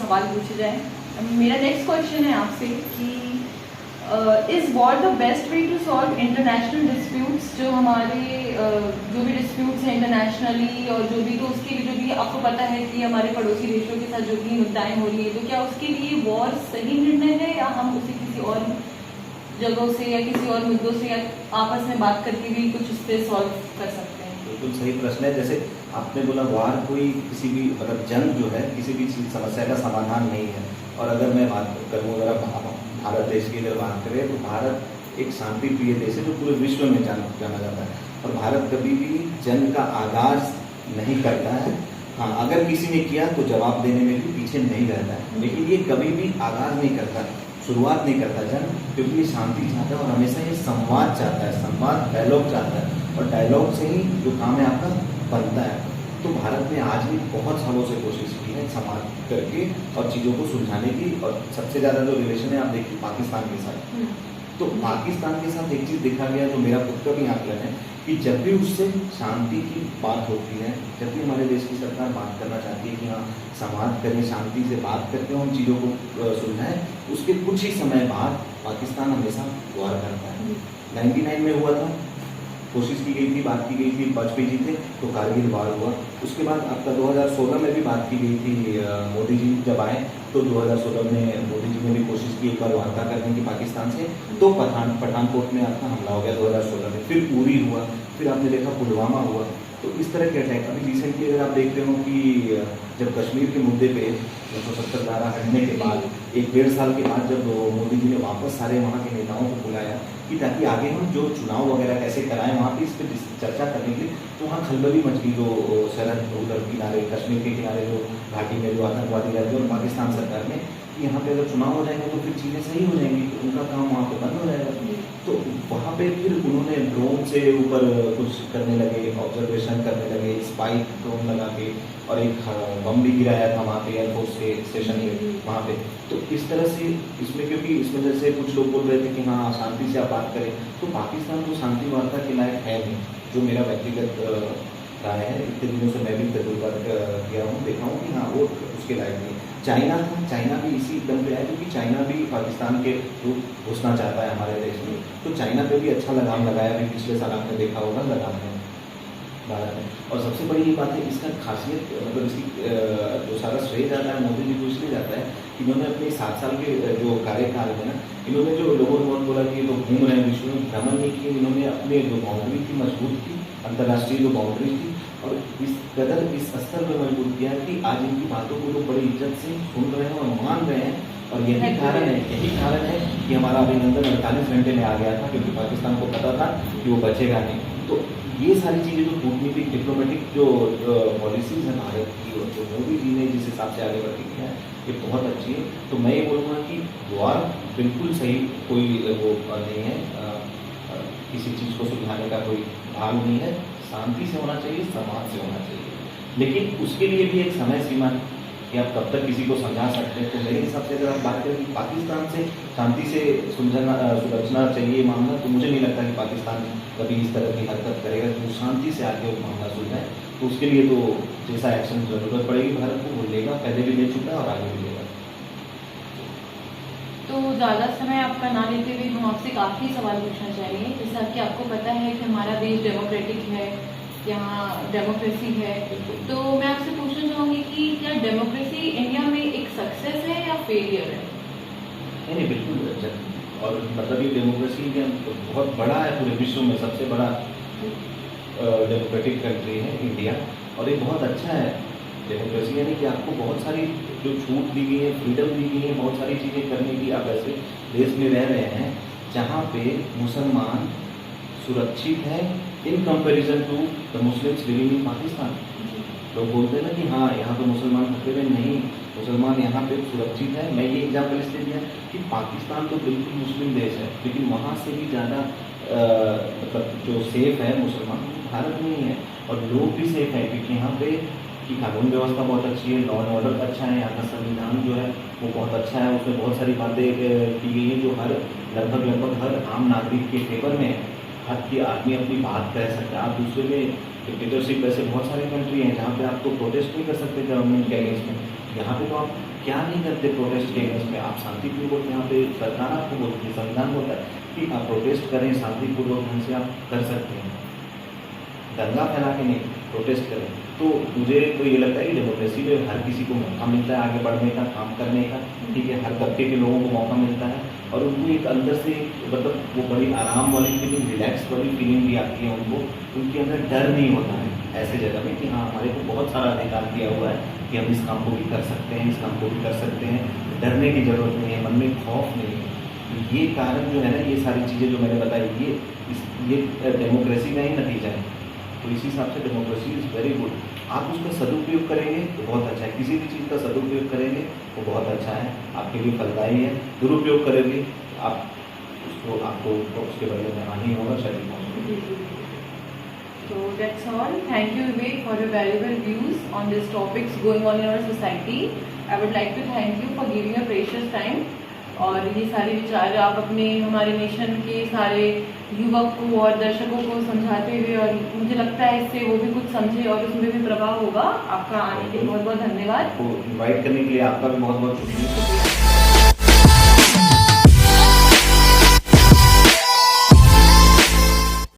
सवाल पूछे जाएँ। मेरा नेक्स्ट क्वेश्चन है आपसे कि is war the best way to solve international disputes, जो हमारे जो भी डिस्प्यूट्स हैं इंटरनेशनली और जो भी, तो उसके लिए जो भी आपको पता है कि हमारे पड़ोसी देशों के साथ जो भी मुद्दाएं हो रही है, तो क्या उसके लिए वॉर सही निर्णय है या हम उसे किसी और जगहों से या किसी और मुद्दों से या आपस में बात करके भी कुछ उस पर सॉल्व कर सकते हैं? बिल्कुल सही प्रश्न है। जैसे आपने बोला वार कोई किसी भी मतलब जंग जो है किसी भी समस्या का समाधान नहीं है। और अगर मैं बात करूँ, अगर भारत देश की अगर बात करें तो भारत एक शांति प्रिय देश है जो पूरे विश्व में जाना जाता है। और भारत कभी भी जंग का आगाज नहीं करता है। हाँ, अगर किसी ने किया तो जवाब देने में भी पीछे नहीं रहता है, लेकिन ये कभी भी आगाज नहीं करता, शुरुआत नहीं करता जंग, क्योंकि ये शांति चाहता है और हमेशा ये संवाद चाहता है, संवाद डायलॉग चाहता है, और डायलॉग से ही जो काम है आपका बनता है। तो भारत ने आज भी बहुत सालों से कोशिश की है संवाद करके और चीज़ों को सुलझाने की। और सबसे ज़्यादा जो रिलेशन है आप देखिए पाकिस्तान के साथ, तो पाकिस्तान के साथ एक चीज़ देखा गया जो मेरा खुद का भी आकलन है कि जब भी उससे शांति की बात होती है, जब भी हमारे देश की सरकार बात करना चाहती है कि हाँ संवाद करें, शांति से बात करके हम चीज़ों को सुलझाएं, उसके कुछ ही समय बाद पाकिस्तान हमेशा वार करता है। 99 में हुआ था, कोशिश की गई थी, बात की गई थी, वाजपेयी जी थे तो कारगिल वार हुआ। उसके बाद आपका 2016 में भी बात की गई थी, मोदी जी जब आए तो 2016 में मोदी जी ने भी कोशिश की एक बार वार्ता करने की पाकिस्तान से, तो पठानकोट में आपका हमला हो गया 2016 में, फिर उरी हुआ, फिर आपने देखा पुलवामा हुआ। तो इस तरह के अटैक अभी रिसेंटली अगर आप देख रहे हो कि जब कश्मीर के मुद्दे पे 270 धारा हटने के बाद 1-1.5 साल के बाद जब मोदी जी ने वापस सारे वहाँ के नेताओं को बुलाया कि ताकि आगे हम जो चुनाव वगैरह कैसे कराएं वहाँ पे इस पर चर्चा करने के लिए, तो वहाँ खलबली मच गई। जो सरहद उधर किनारे कश्मीर के किनारे जो घाटी में जो आतंकवादी रहते हैं और पाकिस्तान सरकार ने कि यहाँ पे अगर चुनाव हो जाएंगे तो फिर चीज़ें सही हो जाएंगी, तो उनका काम वहाँ पे बंद हो जाएगा। तो वहाँ पे फिर उन्होंने ड्रोन से ऊपर कुछ करने लगे, ऑब्जर्वेशन करने लगे, स्पाइक ड्रोन लगा के, और एक बम भी गिराया था वहाँ पे एयरफोर्स के स्टेशन पे वहाँ पे। तो इस तरह से इसमें, क्योंकि इसमें जैसे कुछ लोग बोल रहे थे कि हाँ शांति से आप बात करें, तो पाकिस्तान तो शांति वार्ता के लायक है नहीं, जो मेरा व्यक्तिगत राय है। इतने दिनों से मैं भी तजुर्बा किया हूँ, देखा हूँ कि हाँ वो उसके लायक नहीं। चाइना था, चाइना भी इसी दम पे आया क्योंकि चाइना भी पाकिस्तान के थ्रू घुसना चाहता है हमारे देश में, तो चाइना पे भी अच्छा लगाम लगाया अभी पिछले साल आपने देखा होगा लगाम है भारत में। और सबसे बड़ी ये बात है इसका खासियत, मतलब इसकी जो सारा श्रेय जाता है मोदी जी को इसलिए जाता है कि इन्होंने अपने 7 साल के जो कार्यकाल में ना, इन्होंने जो लोगों ने बहुत बोला कि ये तो घूम रहे हैं विश्व में, भ्रमण नहीं किए, इन्होंने अपने जो बाउंड्री थी मजबूत की, अंतर्राष्ट्रीय जो बाउंड्री थी, और इस कदर इस स्तर पर मजबूत किया है कि आज इनकी बातों को लोग बड़ी इज्जत से सुन रहे हैं और मान रहे हैं। और यही कारण है कि हमारा अभिनंदन 48 घंटे में आ गया था, क्योंकि पाकिस्तान को पता था कि वो बचेगा नहीं। तो ये सारी चीज़ें जो कूटनीतिक डिप्लोमेटिक जो पॉलिसीज़ है भारत की, और जो मोदी जी ने जिस हिसाब से आगे बढ़ के किया है, ये बहुत अच्छी है। तो मैं ये बोलूँगा कि वार बिल्कुल सही कोई वो नहीं है, किसी चीज़ को सुलझाने का कोई भाग नहीं है। शांति से होना चाहिए, समाज से होना चाहिए, लेकिन उसके लिए भी एक समय सीमा है कि आप कब तक किसी को समझा सकते हैं। तो मेरे हिसाब से अगर आप बात करें कि पाकिस्तान से शांति से सुलझना चाहिए मामला, तो मुझे नहीं लगता कि पाकिस्तान कभी इस तरह की हरकत करेगा कि वो शांति से आके वो मामला सुलझाए। तो उसके लिए तो जैसा एक्शन ज़रूरत पड़ेगी भारत को, वो लेगा, पहले भी ले चुका है और आगे भी लेगा। तो ज़्यादा समय आपका ना लेते हुए हम आपसे एक आखिरी सवाल पूछना चाहेंगे। जैसा कि आपको पता है कि हमारा देश डेमोक्रेटिक है, यहाँ डेमोक्रेसी है, तो मैं आपसे पूछना चाहूँगी कि क्या डेमोक्रेसी इंडिया में एक सक्सेस है या फेलियर है? नहीं, बिल्कुल। और मतलब ये डेमोक्रेसी बहुत बड़ा है, पूरे विश्व में सबसे बड़ा डेमोक्रेटिक कंट्री है इंडिया, और ये बहुत अच्छा है डेमोक्रेसी। यानी कि आपको बहुत सारी जो छूट दी गई है, फ्रीडम दी गई है, बहुत सारी चीज़ें करने की। आप ऐसे देश में रह रहे हैं जहाँ पे मुसलमान सुरक्षित है in comparison to the Muslims living in Pakistan. लोग बोलते हैं ना कि हाँ यहाँ तो मुसलमान खतरे में नहीं, मुसलमान यहाँ पे सुरक्षित है। मैं ये एग्जाम्पल इसलिए दिया कि पाकिस्तान तो बिल्कुल मुस्लिम देश है, लेकिन वहाँ से भी ज़्यादा मतलब जो सेफ है मुसलमान भारत में ही है, और लोग भी सेफ है क्योंकि यहाँ पे की कानून व्यवस्था बहुत अच्छी है, लॉ एंड ऑर्डर अच्छा है, यहाँ का संविधान जो है वो बहुत अच्छा है। उसमें बहुत सारी बातें की गई हैं जो लगभग हर आम नागरिक के फेवर में है। हर की आदमी अपनी बात कह सकता है। आप दूसरे में डिक्टेटरशिप ऐसे बहुत सारे कंट्री हैं जहाँ पे आप तो प्रोटेस्ट नहीं कर सकते गवर्नमेंट के अगेंस्ट में, यहाँ पे तो आप क्या नहीं करते प्रोटेस्ट के अगेंस्ट में? आप शांतिपूर्वक यहाँ पे सरकार आपको बोलती है, संविधान बोलता है कि आप प्रोटेस्ट करें, शांतिपूर्वक ढंग से आप कर सकते हैं, दंगा फैला के नहीं, प्रोटेस्ट करें। तो मुझे तो ये लगता है कि डेमोक्रेसी में हर किसी को मौका मिलता है आगे बढ़ने का, काम करने का, ठीक है, हर तबके के लोगों को मौका मिलता है और उनको एक अंदर से मतलब वो बड़ी आराम वाली फीलिंग, रिलैक्स वाली फीलिंग भी आती है उनको, उनके अंदर डर नहीं होता है ऐसे जगह में कि हाँ हमारे को बहुत सारा अधिकार दिया हुआ है कि हम इस काम को भी कर सकते हैं, इस काम को भी कर सकते हैं, डरने की ज़रूरत नहीं है, मन में खौफ नहीं है। तो ये कारण जो है ना, ये सारी चीज़ें जो मैंने बताई, ये डेमोक्रेसी का ही नतीजा है। तो इसी हिसाब से डेमोक्रेसी इज़ वेरी गुड। आप उसका सदुपयोग करेंगे तो बहुत अच्छा है, किसी भी चीज़ का सदुपयोग करेंगे तो बहुत अच्छा है, आपके लिए फलदायी है। दुरुपयोग करेंगे आप उसको, आपको उसके बदले में हानि होगा, क्षति पहुँचेगी। So that's all. Thank you Vivek for your valuable views on these topics going on in our society. I would like to thank you for giving your precious time. और ये सारे विचार आप अपने हमारे नेशन के सारे युवक को और दर्शकों को समझाते हुए, और मुझे लगता है इससे वो भी कुछ समझे और उसमें भी प्रभाव होगा। आपका आने के लिए बहुत बहुत धन्यवाद। आपको इनवाइट करने के लिए आपका भी बहुत बहुत शुक्रिया।